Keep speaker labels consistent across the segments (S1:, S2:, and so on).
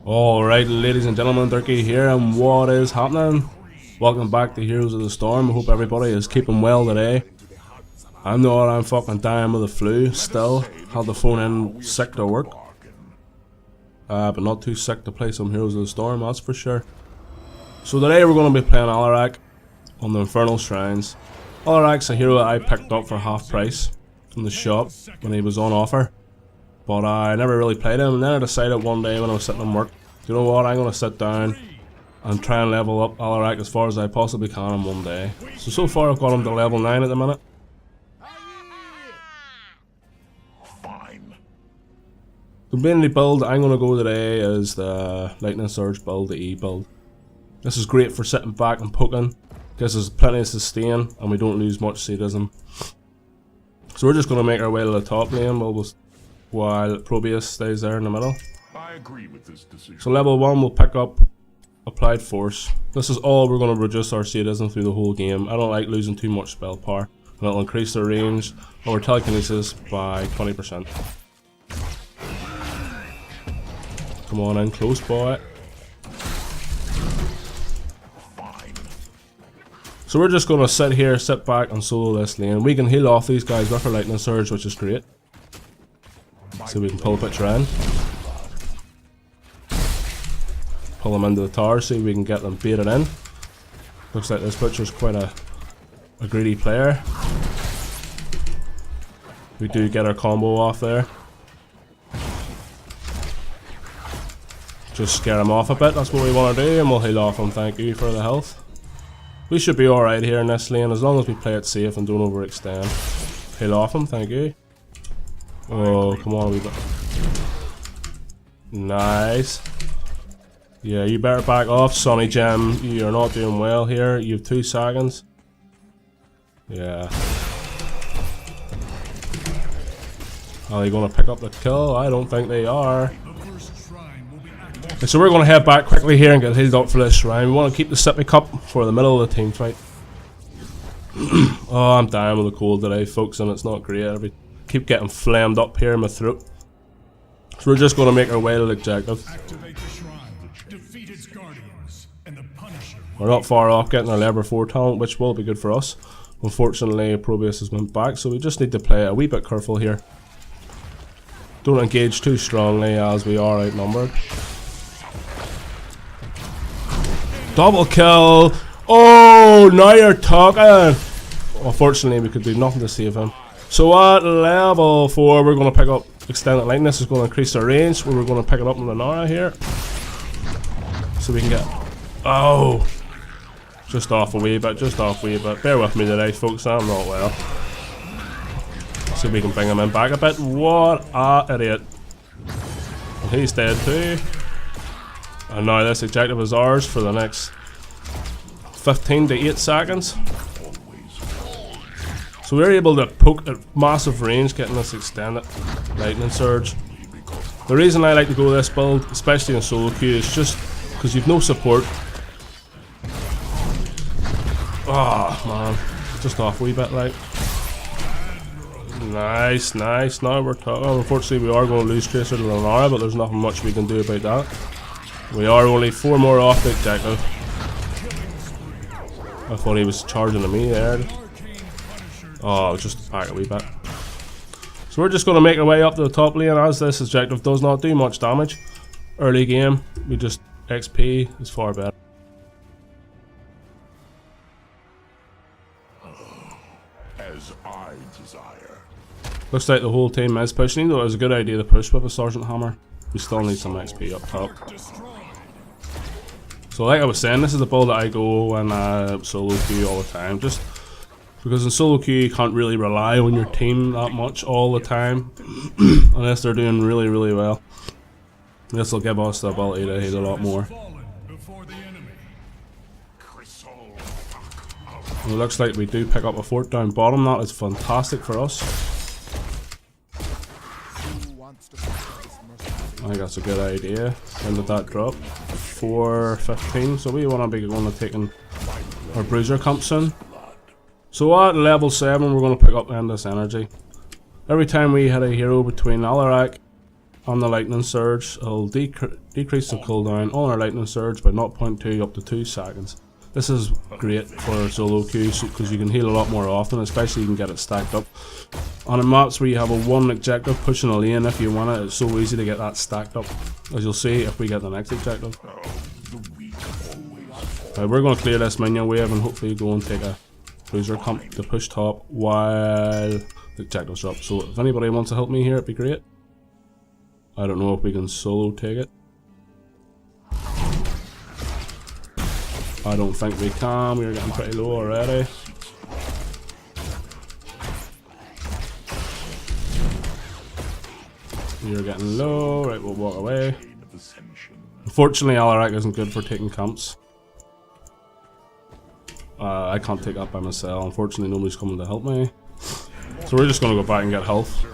S1: Alright, ladies and gentlemen, Dirky here, and what is happening? Welcome back to Heroes of the Storm. I hope everybody is keeping well today. I know I'm fucking dying with the flu still. Had the phone in sick to work. But not too sick to play some Heroes of the Storm, that's for sure. So today we're going to be playing Alarak on the Infernal Shrines. Alarak's a hero that I picked up for half price from the shop when he was on offer. But I never really played him, and then I decided one day when I was sitting in work, you know what, I'm going to sit down and try and level up Alarak as far as I possibly can in one day. So far I've got him to level 9 at the minute. The mainly build I'm going to go today is the Lightning Surge build, the E build. This is great for sitting back and poking, gives us plenty of sustain and we don't lose much sadism. So we're just going to make our way to the top lane while Probius stays there in the middle.
S2: I agree with this decision.
S1: So level 1 we'll pick up Applied Force. This is all we're going to reduce our sadism through the whole game. I don't like losing too much spell power, and it'll increase the range of our telekinesis by 20%. Come on in, close boy. So we're just going to sit here, sit back and solo this lane. We can heal off these guys with our Lightning Surge, which is great. So we can pull a picture in. Pull them into the tower so we can get them baited in. Looks like this butcher's quite a greedy player. We do get our combo off there. Just scare him off a bit, that's what we want to do, and we'll heal off him, thank you for the health. We should be alright here in this lane as long as we play it safe and don't overextend. Heal off him, thank you. Oh, come on a wee bit. Nice. Yeah, you better back off, Sonny Gem. You're not doing well here. You have 2 seconds. Yeah. Are they going to pick up the kill? I don't think they are. So we're going to head back quickly here and get healed up for this shrine. We want to keep the sippy cup for the middle of the team fight. Oh, I'm dying with a cold today, folks, and it's not great. I keep getting flamed up here in my throat. So we're just going to make our way to the objective. We're not far off getting our level 4 talent, which will be good for us. Unfortunately, Probius has went back, so we just need to play a wee bit careful here. Don't engage too strongly as we are outnumbered. Double kill! Oh, now you're talking! Unfortunately, we could do nothing to save him. So at level 4, we're going to pick up Extended Lightning. This is going to increase our range. We're going to pick it up in the Nara here. So we can get... Oh! Just off a wee bit, just off a wee bit. Bear with me today, folks, I'm not well. So we can bring him in back a bit. What a idiot. And he's dead too. And now this objective is ours for the next 15 to 8 seconds. So we're able to poke at massive range getting this extended Lightning Surge. The reason I like to go this build, especially in solo queue, is just because you've no support. Oh man, just off a wee bit like. Nice, nice, now we're talking. Unfortunately we are going to lose Tracer to Alarak, but there's nothing much we can do about that. We are only 4 more off the objective. I thought he was charging to me there. Oh, just back a wee bit. So we're just going to make our way up to the top lane as this objective does not do much damage. Early game, we just XP is far better.
S2: As I desire.
S1: Looks like the whole team is pushing, though it was a good idea to push with a Sergeant Hammer. We still need some XP up top. So like I was saying, this is the build that I go in solo queue all the time, just because in solo queue you can't really rely on your team that much all the time, unless they're doing really, really well. This will give us the ability to hit a lot more. And it looks like we do pick up a fort down bottom, that is fantastic for us. I think that's a good idea. When did that drop? 4:15. So we want to be going to taking our bruiser comp soon. So at level 7 we're going to pick up Endless Energy. Every time we hit a hero between Alarak on the lightning surge. It'll decrease the cooldown on our lightning surge by 0.2 up to 2 seconds. This is great for solo queues because you can heal a lot more often, especially you can get it stacked up. On the maps where you have a one objective pushing a lane if you want it, it's so easy to get that stacked up, as you'll see if we get the next objective. Right, we're going to clear this minion wave and hopefully go and take a cruiser comp to push top while the objectives drop. So if anybody wants to help me here, it'd be great. I don't know if we can solo take it. I don't think we can, we're getting pretty low already. You're getting low, right, we'll walk away. Unfortunately, Alarak isn't good for taking comps. I can't take that by myself, unfortunately nobody's coming to help me. So we're just going to go back and get health.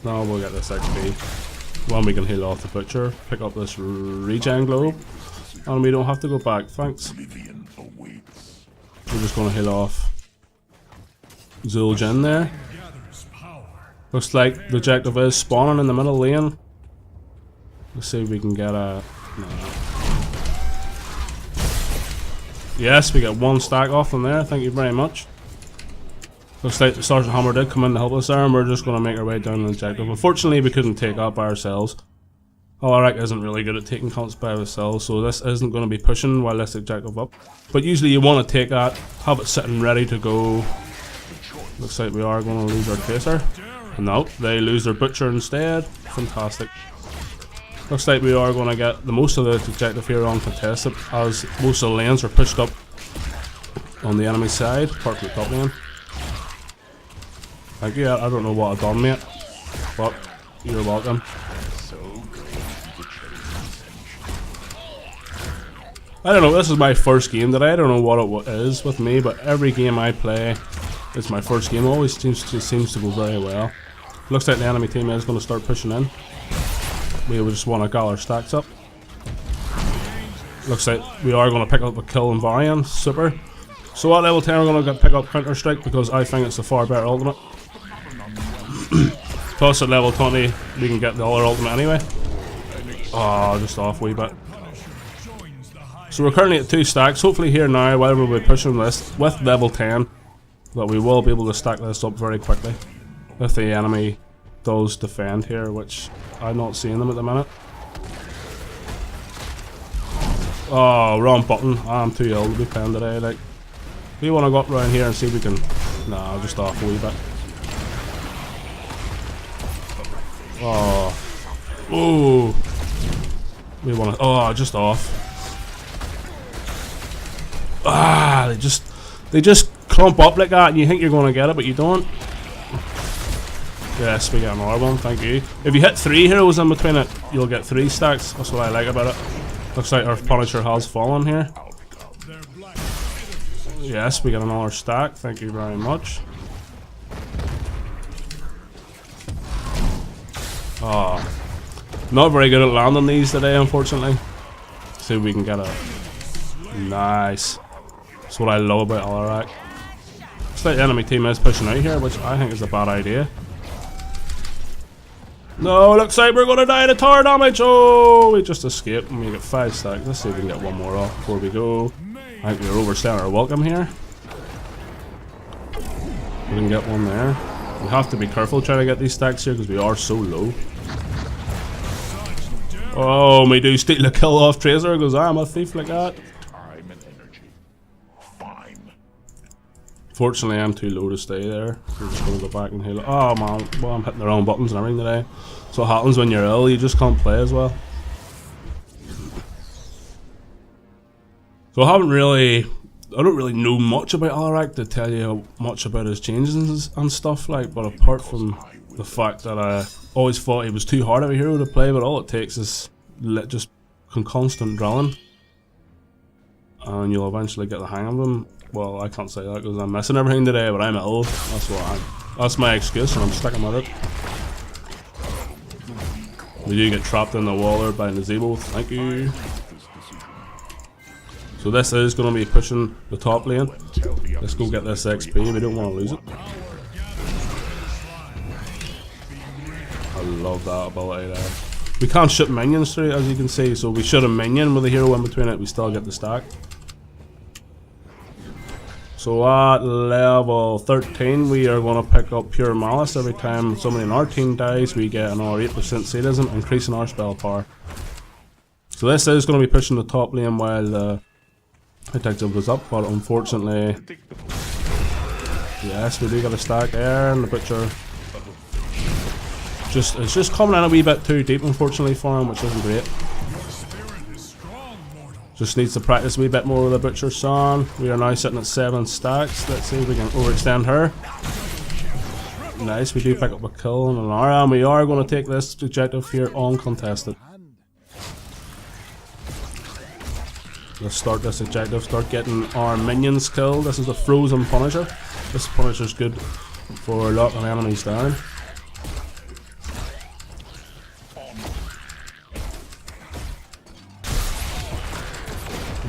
S1: Now we'll get this XP. When we can heal off the butcher, pick up this regen globe. And we don't have to go back, thanks. We're just going to heal off Zul'jin there. Looks like the objective is spawning in the middle lane. Let's see if we can get a... No. Yes, we get 1 stack off them there, thank you very much. Looks like the Sergeant Hammer did come in to help us there, and we're just going to make our way down the objective. Unfortunately, we couldn't take that by ourselves. Alarak isn't really good at taking comps by ourselves, so this isn't going to be pushing while this objective up. But usually you want to take that, have it sitting ready to go. Looks like we are going to lose our Tracer. No, they lose their Butcher instead. Fantastic. Looks like we are going to get the most of the objective here on contested, as most of the lanes are pushed up on the enemy side, apart from the top lane. Thank you, I don't know what I've done, mate, but you're welcome. I don't know, this is my first game today. I don't know what it is with me, but every game I play, it's my first game, always seems to go very well. Looks like the enemy team is going to start pushing in. We just want to get our stacks up. Looks like we are going to pick up a kill in Varian, super. So at level 10 we're going to pick up Counter Strike because I think it's a far better ultimate. Plus at level 20 we can get the other ultimate anyway. Oh, just off a wee bit. So we're currently at 2 stacks. Hopefully here now, while we'll be pushing this with level 10, that we will be able to stack this up very quickly. If the enemy does defend here, which I'm not seeing them at the minute. Oh, wrong button. I'm too ill to be playing today. Like, we want to go up around here and see if we can... Nah, just off a wee bit. Oh. Ooh. We want to... Oh, just off. Ah, they just clump up like that and you think you're going to get it, but you don't. Yes, we get another one, thank you. If you hit 3 heroes in between it, you'll get 3 stacks. That's what I like about it. Looks like our Punisher has fallen here. Yes, we get another stack, thank you very much. Oh, not very good at landing these today, unfortunately. See if we can get a... Nice. That's what I love about Alarak. Looks like the enemy team is pushing out here, which I think is a bad idea. No, looks like we're gonna die to tower damage. Oh, we just escaped and we get 5 stacks. Let's see if we can get one more off before we go. I think we're overstaying our welcome here. We can get one there. We have to be careful trying to get these stacks here because we are so low. Oh, we do steal a kill off Tracer because I'm a thief like that. Fortunately, I'm too low to stay there. We're just gonna go back and heal it. Oh man, well, I'm hitting the wrong buttons and everything today. So what happens when you're ill, you just can't play as well. So I don't really know much about Alarak to tell you much about his changes and stuff like, but apart from the fact that I always thought he was too hard of a hero to play, but all it takes is just constant drilling. And you'll eventually get the hang of him. Well, I can't say that because I'm missing everything today, but I'm ill. That's my excuse, and I'm sticking with it. We do get trapped in the wall there by Nazebo. Thank you. So this is going to be pushing the top lane. Let's go get this XP. We don't want to lose it. I love that ability there. We can't shoot minions through it, as you can see, so we shoot a minion with a hero in between it, we still get the stack. So at level 13 we are going to pick up Pure Malice. Every time somebody in our team dies we get another 8% sadism, increasing our spell power. So this is going to be pushing the top lane while the detective goes up, but unfortunately, yes, we do get a stack there, and the butcher it's just coming in a wee bit too deep, unfortunately, for him, which isn't great. Just needs to practice a wee bit more with the butcher's son. We are now sitting at 7 stacks. Let's see if we can overextend her. Nice, we do pick up a kill and an Aura, and we are going to take this objective here uncontested. Let's start this objective, start getting our minions killed. This is a frozen Punisher. This Punisher's good for locking enemies down.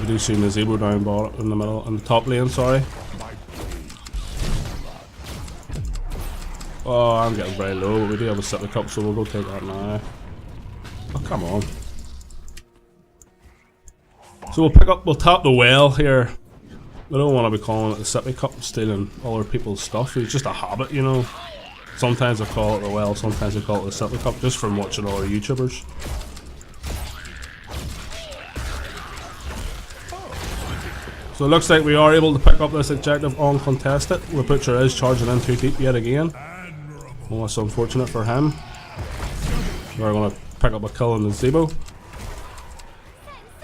S1: We do see Nazebo down bottom in the middle, in the top lane, sorry. Oh, I'm getting very low, but we do have a Sippy Cup, so we'll go take that now. Oh, come on. So we'll tap the well here. We don't want to be calling it the Sippy Cup, stealing other people's stuff. It's just a habit, you know. Sometimes I call it the well, sometimes I call it the Sippy Cup, just from watching other YouTubers. So it looks like we are able to pick up this objective uncontested. The butcher is charging in too deep yet again. Well, that's unfortunate for him. We're going to pick up a kill on the Zebo.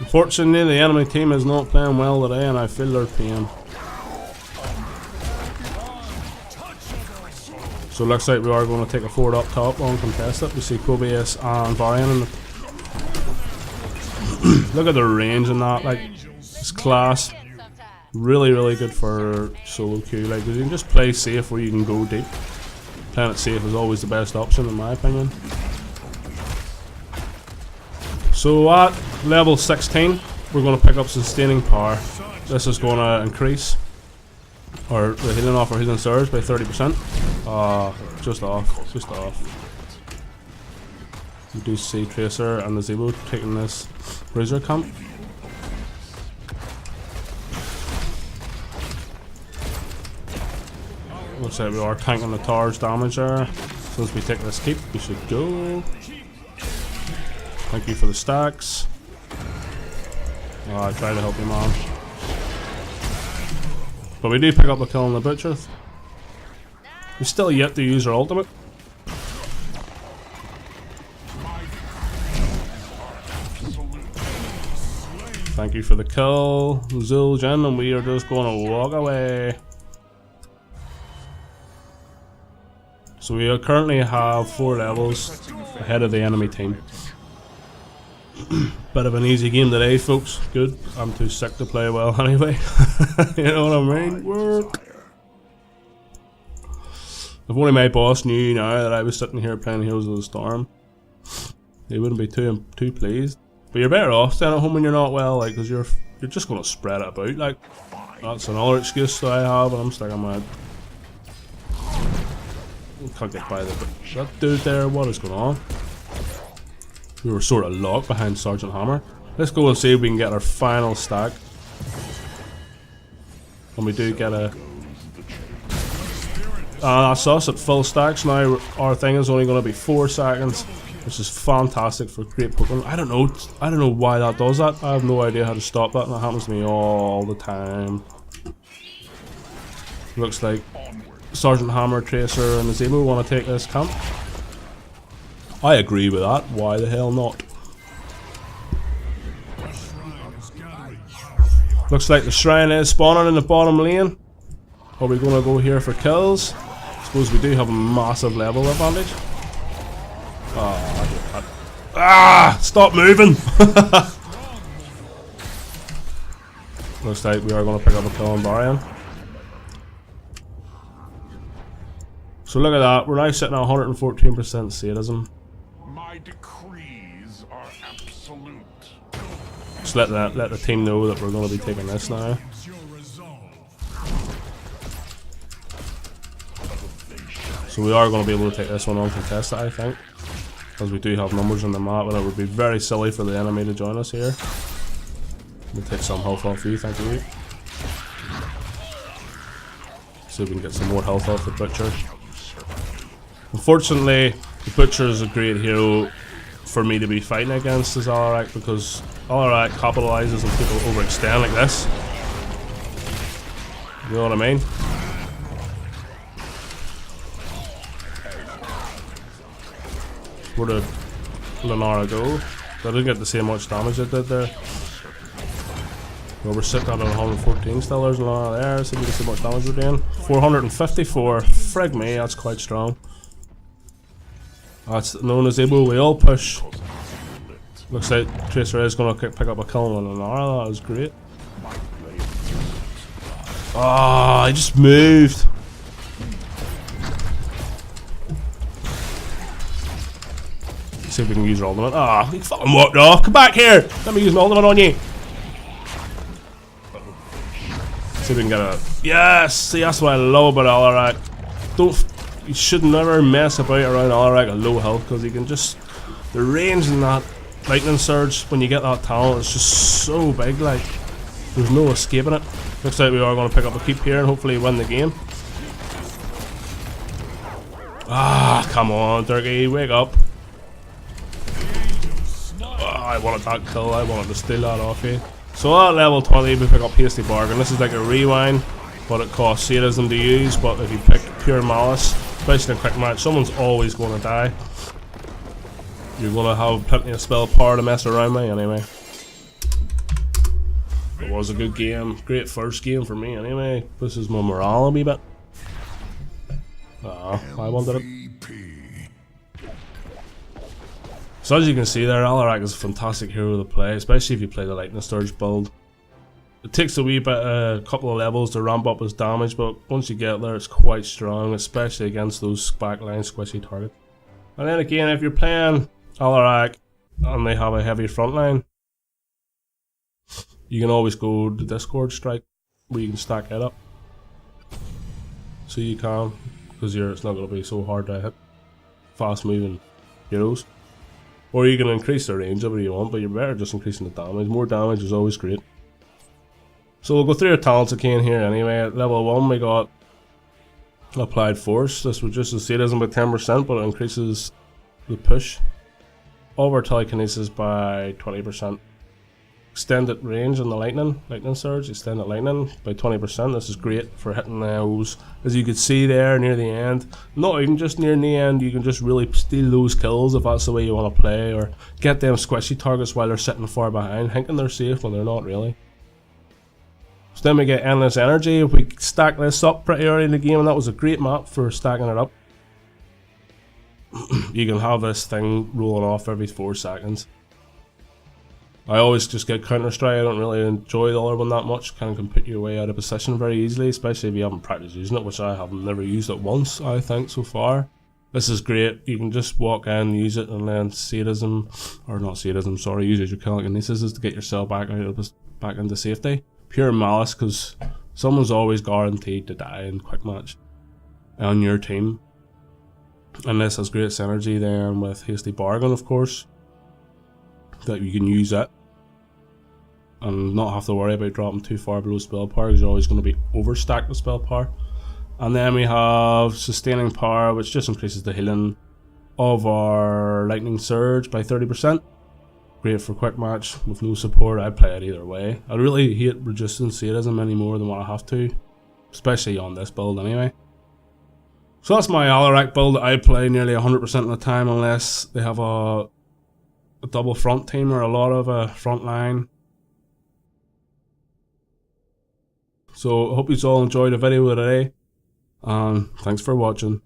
S1: Unfortunately, the enemy team is not playing well today, and I feel their pain. So it looks like we are going to take a forward up top uncontested. We see Kobeus and Varian in the look at the range in that, like, it's class. Really, really good for solo queue. Like, you can just play safe where you can go deep. Playing it safe is always the best option, in my opinion. So at level 16, we're going to pick up Sustaining Power. This is going to increase the healing off our healing surge by 30%. Just off. You do see Tracer and the Zebo taking this Bruiser camp. Looks like we are tanking the tower's damage there. So as we take this keep, we should go. Thank you for the stacks. Oh, I tried to help you, man. But we do pick up a kill on the butcher. We still yet to use our ultimate. Thank you for the kill, Zul'jin, and we are just going to walk away. So we currently have 4 levels ahead of the enemy team. Bit of an easy game today, folks. Good. I'm too sick to play well anyway. You know what I mean? Work. If only my boss knew now that I was sitting here playing Heroes of the Storm, he wouldn't be too pleased. But you're better off staying at home when you're not well, like, because you're just going to spread it about. Like, that's another excuse that I have, and I'm sticking my. Can't get by that dude there. What is going on? We were sort of locked behind Sergeant Hammer. Let's go and see if we can get our final stack. And we do get a. That's us at full stacks now. Our thing is only going to be 4 seconds, which is fantastic for great Pokemon. I don't know why that does that. I have no idea how to stop that, and it happens to me all the time. Looks like Sergeant Hammer, Tracer, and the Zemo want to take this camp. I agree with that. Why the hell not? Looks like the shrine is spawning in the bottom lane. Are we going to go here for kills? I suppose we do have a massive level advantage. Stop moving! Looks like we are going to pick up a kill on Varian. So look at that, we're now sitting at 114% sadism.
S2: My decrees are absolute.
S1: Just let the team know that we're going to be taking this now. So we are going to be able to take this one uncontested, I think. as we do have numbers on the map, and it would be very silly for the enemy to join us here. We'll take some health off you, thank you. See if we can get some more health off the Butcher. Unfortunately, the Butcher is a great hero for me to be fighting against as Alarak, because Alarak capitalizes on people overextend like this. You know what I mean? Where did Lenara go? I didn't get to see how much damage it did there. Well, we're sitting at 114 still. There's Lenara there. See if we can see how much damage we're doing. 454. Frig me, that's quite strong. That's known as Able Whale Push. Looks like Tracer is going to pick up a kill on Lenara. That was great. Ah, I just moved. See if we can use our ultimate. Ah, he fucking walked off. Come back here. Let me use my ultimate on you. See if we can get a. Yes. See, that's what I love about Alarak. You should never mess about around Alarak at low health, because you can just. The range in that lightning surge when you get that talent is just so big. Like, there's no escaping it. Looks like we are going to pick up a keep here and hopefully win the game. Ah, come on, Dirky, wake up. I wanted that kill, I wanted to steal that off you. So at level 20 we pick up Hasty Bargain. This is like a rewind, but it costs sadism to use. But if you pick Pure Malice, especially in a quick match, someone's always going to die. You're going to have plenty of spell power to mess around with anyway. It was a good game, great first game for me anyway. This is my morale a wee bit. I wanted it. So as you can see there, Alarak is a fantastic hero to play, especially if you play the Lightning Surge build. It takes a wee bit, a couple of levels to ramp up his damage, but once you get there it's quite strong, especially against those backline squishy targets. And then again, if you're playing Alarak and they have a heavy front line, you can always go to Discord Strike, where you can stack it up. So you can, because it's not going to be so hard to hit fast moving heroes. Or you can increase the range whatever you want, but you're better just increasing the damage. More damage is always great. So we'll go through our talents again here anyway. At level 1 we got Applied Force. This reduces sadism by 10%, but it increases the push. All of our telekinesis by 20%. Extended range on the lightning surge, extended lightning by 20%. This is great for hitting those, as you can see there near the end. Not even just near the end, you can just really steal those kills if that's the way you want to play, or get them squishy targets while they're sitting far behind, thinking they're safe when they're not really. So then we get Endless Energy. If we stack this up pretty early in the game, and that was a great map for stacking it up. You can have this thing rolling off every 4 seconds. I always just get Counter-Strike. I don't really enjoy the other one that much. Kind of can put you way out of position very easily, especially if you haven't practiced using it, which I have never used it once, I think, so far. This is great. You can just walk in, use it, and then sadism, or not sadism, sorry, use your telekinesis to get yourself back into safety. Pure Malice, because someone's always guaranteed to die in quick match on your team. And this has great synergy then with Hasty Bargain, of course, that you can use it and not have to worry about dropping too far below spell power, because you're always going to be overstacked with spell power. And then we have Sustaining Power, which just increases the healing of our Lightning Surge by 30%. Great for quick match with no support. I play it either way. I really hate reducing sadism any more than what I have to, especially on this build anyway. So that's my Alarak build that I play nearly 100% of the time, unless they have a double front team or a lot of a front line. So I hope you all enjoyed the video today, and thanks for watching.